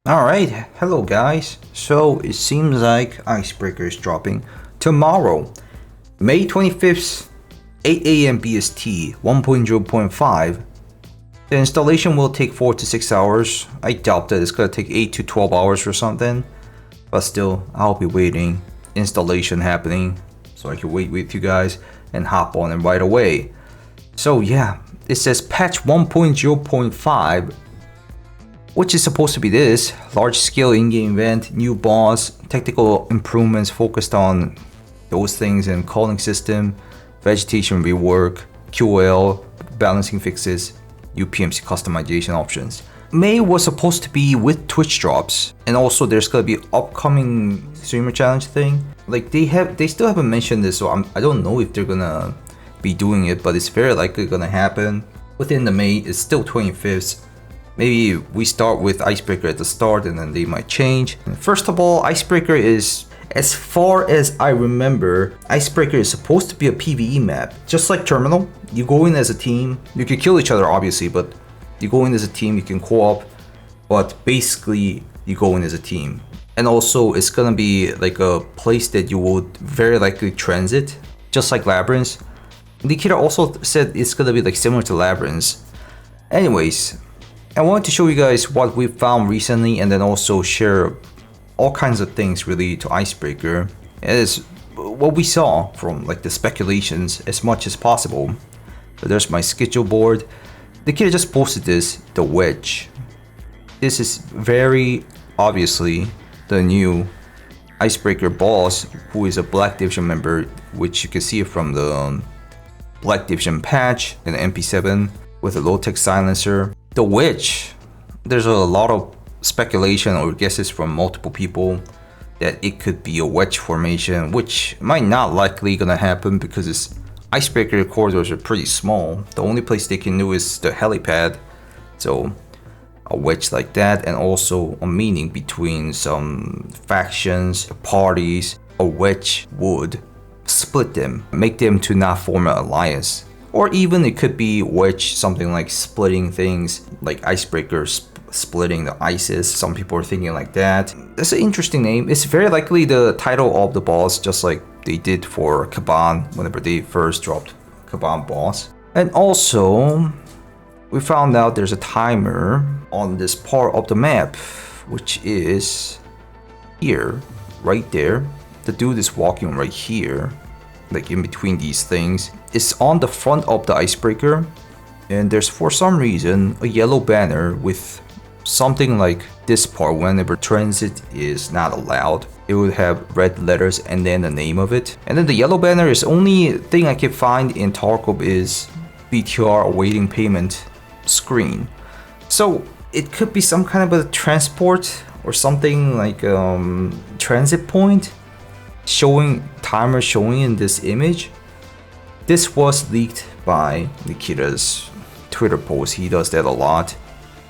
Alright, hello guys. So it seems like Icebreaker is dropping tomorrow, May 25th, 8 AM BST 1.0.5. The installation will take 4 to 6 hours. I doubt that it's gonna take 8 to 12 hours or something. But still, I'll be waiting. Installation happening, so I can wait with you guys and hop on it right away. So yeah, it says patch 1.0.5, which is supposed to be this large-scale in-game event, new boss, technical improvements focused on those things in calling system, vegetation rework, QoL, balancing fixes, UPMC customization options. May was supposed to be with Twitch drops, and also there's gonna be upcoming streamer challenge thing. Like they still haven't mentioned this, so I don't know if they're gonna be doing it, but it's very likely gonna happen within the May. It's still 25th. Maybe we start with Icebreaker at the start and then they might change. First of all, Icebreaker is, as far as I remember, Icebreaker is supposed to be a PvE map. Just like Terminal, you go in as a team. You can kill each other obviously, but you go in as a team, you can co-op, but basically you go in as a team. And also it's gonna be like a place that you would very likely transit, just like Labyrinth. Nikita also said it's gonna be like similar to Labyrinth. Anyways, I wanted to show you guys what we found recently and then also share all kinds of things related to Icebreaker as what we saw from like the speculations as much as possible. So there's my schedule board. The kid just posted this, the wedge. This is very obviously the new Icebreaker boss, who is a Black Division member, which you can see from the Black Division patch and MP7 with a low-tech silencer. The wedge, there's a lot of speculation or guesses from multiple people that it could be a wedge formation, which might not likely gonna happen because its Icebreaker corridors are pretty small. The only place they can do is the helipad, so a wedge like that, and also a meaning between some factions, parties. A wedge would split them, make them to not form an alliance. Or even it could be wedge, something like splitting things, like Icebreaker splitting the ISIS. Some people are thinking like that. That's an interesting name. It's very likely the title of the boss, just like they did for Kaban whenever they first dropped Kaban boss. And also, we found out there's a timer on this part of the map, which is here, right there. The dude is walking right here, like in between these things. It's on the front of the Icebreaker, and there's for some reason a yellow banner with something like this part. Whenever transit is not allowed, it would have red letters and then the name of it. And then the yellow banner is only thing I can find in Tarkov is BTR awaiting payment screen. So it could be some kind of a transport or something like transit point showing timer showing in this image. This was leaked by Nikita's Twitter post. He does that a lot.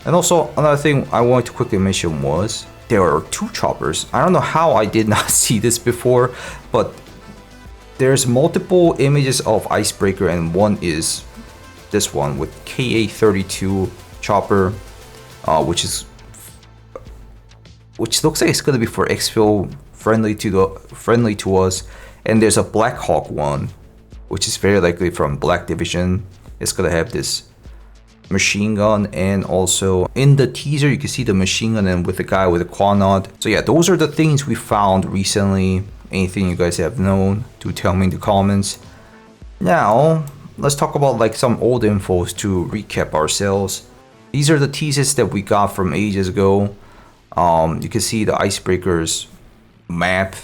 And also another thing I wanted to quickly mention was there are two choppers. I don't know how I did not see this before, but there's multiple images of Icebreaker, and one is this one with KA32 chopper, which looks like it's gonna be for exfil, friendly to us. And there's a Black Hawk one, which is very likely from Black Division. It's gonna have this machine gun, and also in the teaser you can see the machine gun and with the guy with a quad. So yeah, those are the things we found recently. Anything you guys have known, do tell me in the comments. Now let's talk about like some old infos to recap ourselves. These are the teasers that we got from ages ago. You can see the Icebreaker's map.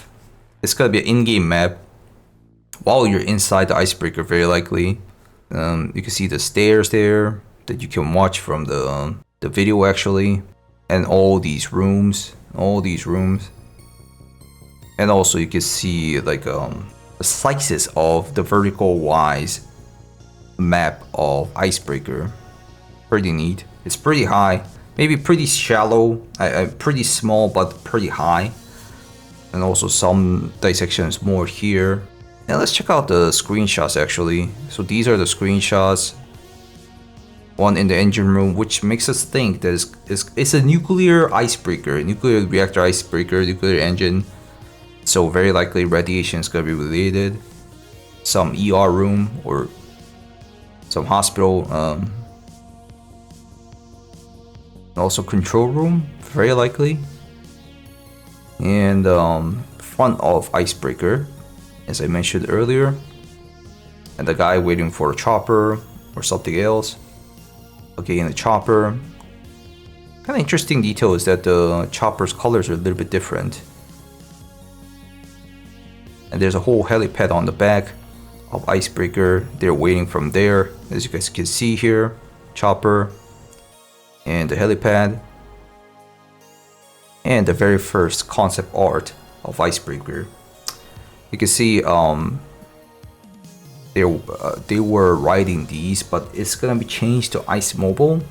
It's gonna be an in-game map while you're inside the Icebreaker, very likely. You can see the stairs there that you can watch from the video actually, and all these rooms, and also you can see like the slices of the vertical wise map of Icebreaker. Pretty neat. It's pretty high, maybe pretty shallow, pretty small but pretty high, and also some dissections more here. And let's check out the screenshots actually. So these are the screenshots. one in the engine room, which makes us think that it's a nuclear icebreaker, nuclear reactor icebreaker, nuclear engine. So very likely radiation is gonna be related. Some ER room or some hospital, also control room, very likely. And front of icebreaker, as I mentioned earlier, and the guy waiting for a chopper or something else. Okay, in the chopper, kind of interesting detail is that the chopper's colors are a little bit different. And there's a whole helipad on the back of icebreaker. They're waiting from there, as you guys can see here. Chopper and the helipad, and the very first concept art of icebreaker. You can see they were writing these, but it's gonna be changed to Ice Mobile.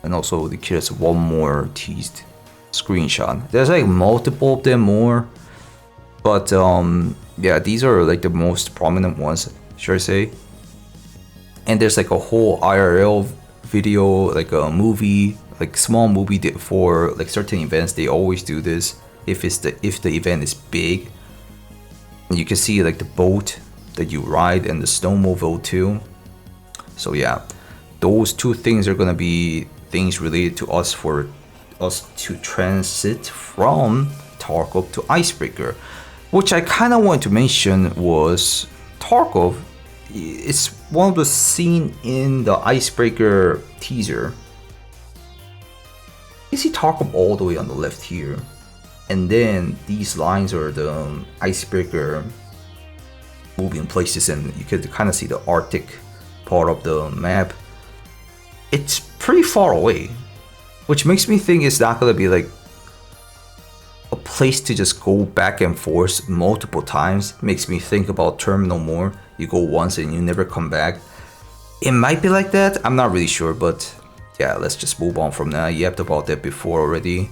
And also the kid has one more teased screenshot. There's like multiple of them more, but yeah, these are like the most prominent ones, should I say. And there's like a whole IRL video, like a movie, like small movie for like certain events. They always do this if the event is big. And you can see like the boat that you ride and the snowmobile too. So yeah, those two things are gonna be things related to us for us to transit from Tarkov to Icebreaker. Which I kind of wanted to mention was Tarkov. It's one of the scene in the Icebreaker teaser. You see Tarkov all the way on the left here, and then these lines are the Icebreaker moving places, and you could kind of see the Arctic part of the map. It's pretty far away, which makes me think it's not gonna be like a place to just go back and forth multiple times. Makes me think about Terminal more. You go once and you never come back. It might be like that, I'm not really sure, but yeah, let's just move on from that. I yapped about that before already.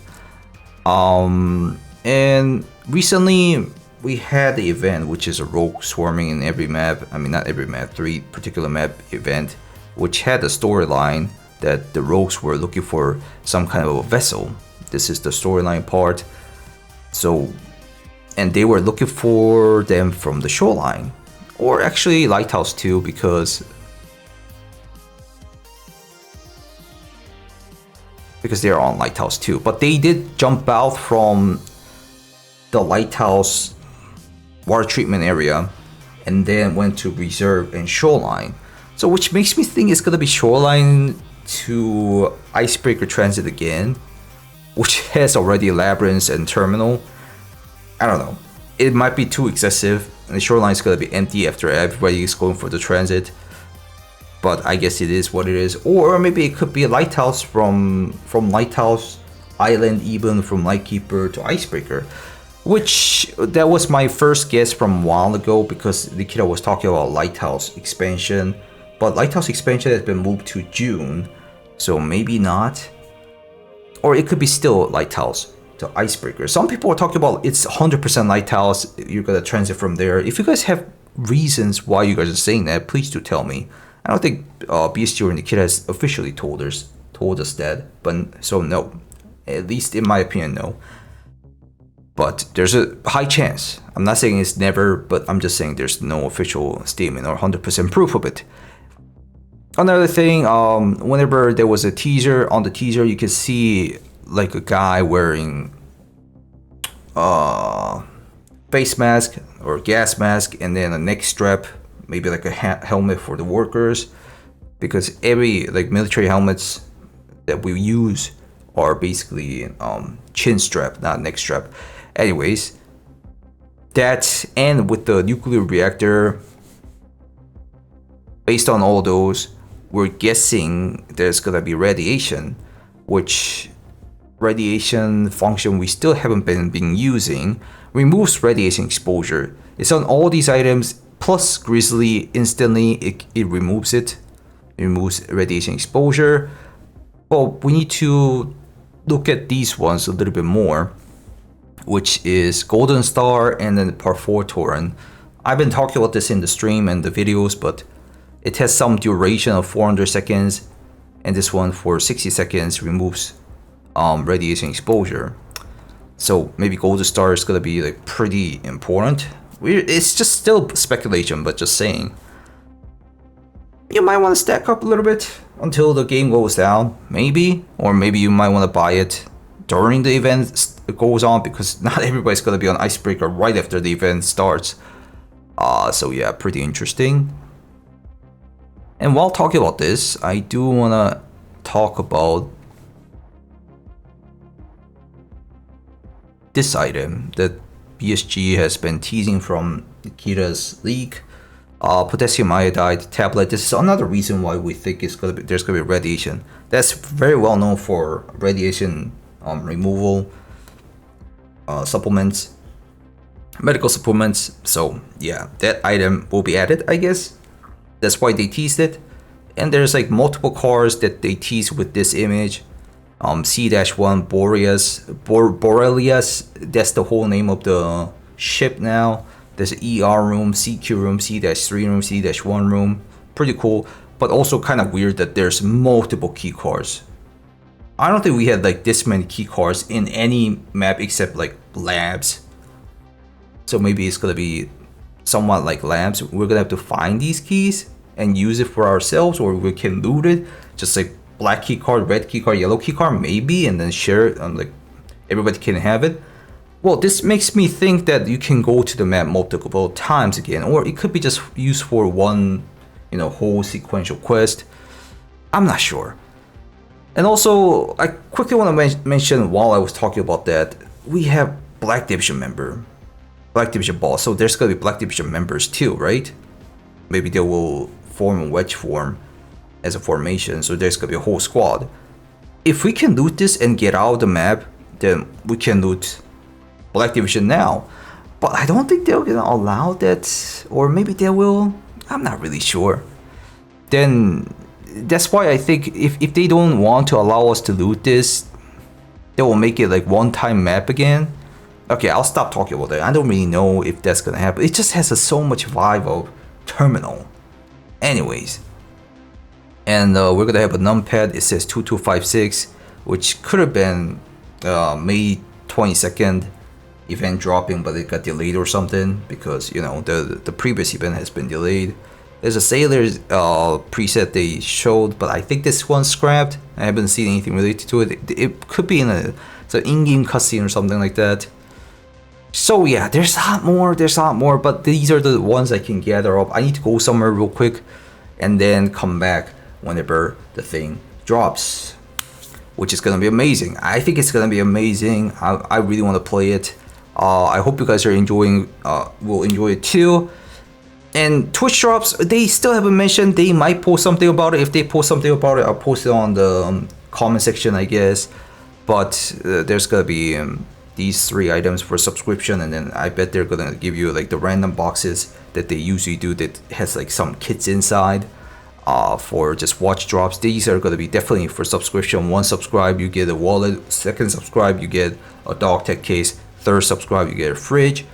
And recently we had the event, which is a rogue swarming in every map. I mean, not every map, 3 particular map event, which had a storyline that the rogues were looking for some kind of a vessel. This is the storyline part. So, and they were looking for them from the shoreline, or actually Lighthouse too, because they're on Lighthouse too. But they did jump out from the Lighthouse water treatment area and then went to Reserve and Shoreline. So which makes me think it's gonna be Shoreline to Icebreaker Transit again, which has already Labyrinth and Terminal. I don't know. It might be too excessive, and the Shoreline is gonna be empty after everybody is going for the transit. But I guess it is what it is. Or maybe it could be a Lighthouse from Lighthouse Island, even from Lightkeeper to Icebreaker. Which, that was my first guess from a while ago, because the kid was talking about Lighthouse expansion. But Lighthouse expansion has been moved to June, so maybe not. Or it could be still Lighthouse to Icebreaker. Some people are talking about it's 100% Lighthouse, you're gonna transit from there. If you guys have reasons why you guys are saying that, please do tell me. I don't think BSG or the kid has officially told us that, but so no. At least in my opinion, no. But there's a high chance. I'm not saying it's never, but I'm just saying there's no official statement or 100% proof of it. Another thing, whenever there was a teaser, on the teaser you can see like a guy wearing face mask or gas mask, and then a neck strap, maybe like a helmet for the workers, because every like military helmets that we use are basically chin strap, not neck strap. Anyways, that, and with the nuclear reactor, based on all those, we're guessing there's gonna be radiation, which radiation function we still haven't been using, removes radiation exposure. It's on all these items, plus Grizzly instantly, it removes it. It removes radiation exposure. But we need to look at these ones a little bit more, which is Golden Star and then Part 4 Tauren. I've been talking about this in the stream and the videos, but it has some duration of 400 seconds, and this one for 60 seconds removes radiation exposure. So maybe Gold Star is gonna be like pretty important. It's just still speculation, but just saying. You might want to stack up a little bit until the game goes down, maybe, or maybe you might want to buy it during the event goes on, because not everybody's gonna be on Icebreaker right after the event starts. So yeah, pretty interesting. And while talking about this, I do wanna talk about this item that BSG has been teasing from Nikita's leak. Potassium iodide tablet. This is another reason why we think there's gonna be radiation. That's very well known for radiation removal supplements, medical supplements. So yeah, that item will be added, I guess. That's why they teased it. And there's like multiple cars that they tease with this image. C-1 Boreas. That's the whole name of the ship now. There's an ER room, CQ room, C-3 room, C-1 room. Pretty cool, but also kind of weird that there's multiple key cards. I don't think we had like this many key cards in any map except like labs. So maybe it's gonna be somewhat like labs. We're gonna have to find these keys and use it for ourselves, or we can loot it. Just like black key card, red key card, yellow key card, maybe, and then share it. Like everybody can have it. Well, this makes me think that you can go to the map multiple times again, or it could be just used for one, whole sequential quest. I'm not sure. And also, I quickly want to mention while I was talking about that, we have Black Division member, Black Division boss. So there's gonna be Black Division members too, right? Maybe they will form a wedge form as a formation. So there's gonna be a whole squad. If we can loot this and get out of the map, then we can loot Black Division now, but I don't think they're gonna allow that, or maybe they will. I'm not really sure. Then that's why I think if they don't want to allow us to loot this, they will make it like one-time map again. Okay, I'll stop talking about that. I don't really know if that's gonna happen. It just has so much vibe of Terminal. Anyways, and we're gonna have a numpad. It says 2256, which could have been May 22nd. Event dropping, but it got delayed or something because the previous event has been delayed. There's a Sailor's preset they showed, but I think this one's scrapped. I haven't seen anything related to it. It could be in an in-game cutscene or something like that. So yeah, there's a lot more, but these are the ones I can gather up. I need to go somewhere real quick and then come back whenever the thing drops, which is gonna be amazing. I think it's gonna be amazing. I really want to play it. I hope you guys are will enjoy it too. And Twitch drops, they still haven't mentioned. They might post something about it. If they post something about it, I'll post it on the comment section, I guess. But there's gonna be these 3 items for subscription, and then I bet they're gonna give you like the random boxes that they usually do that has like some kits inside for just watch drops. These are gonna be definitely for subscription. 1 subscribe, you get a wallet. 2nd subscribe, you get a dog tag case. 3rd subscribe, you get a fridge.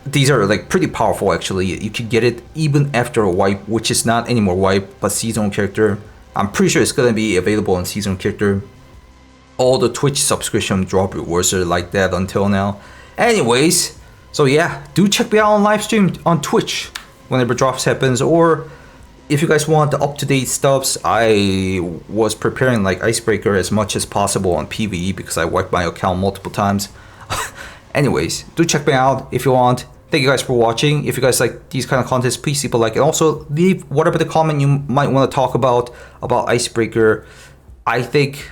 These are like pretty powerful actually. You can get it even after a wipe, which is not anymore wipe, but seasonal character. I'm pretty sure it's gonna be available on seasonal character. All the Twitch subscription drop rewards are like that until now. Anyways, so yeah, do check me out on live stream on Twitch whenever drops happens, or if you guys want the up-to-date stuffs, I was preparing like Icebreaker as much as possible on PvE because I wiped my account multiple times. Anyways, do check me out if you want. Thank you guys for watching. If you guys like these kind of contents, please leave a like, and also leave whatever the comment you might want to talk about Icebreaker. I think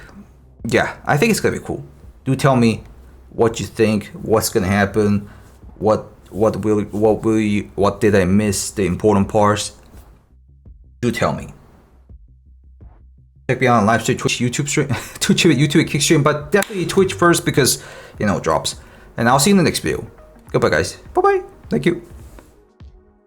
it's gonna be cool. Do tell me what you think, what's gonna happen, what did I miss, the important parts. Do tell me. Check me out on live stream, Twitch, YouTube stream, Twitch, YouTube, Kick stream, but definitely Twitch first because drops. And I'll see you in the next video. Goodbye, guys. Bye bye. Thank you.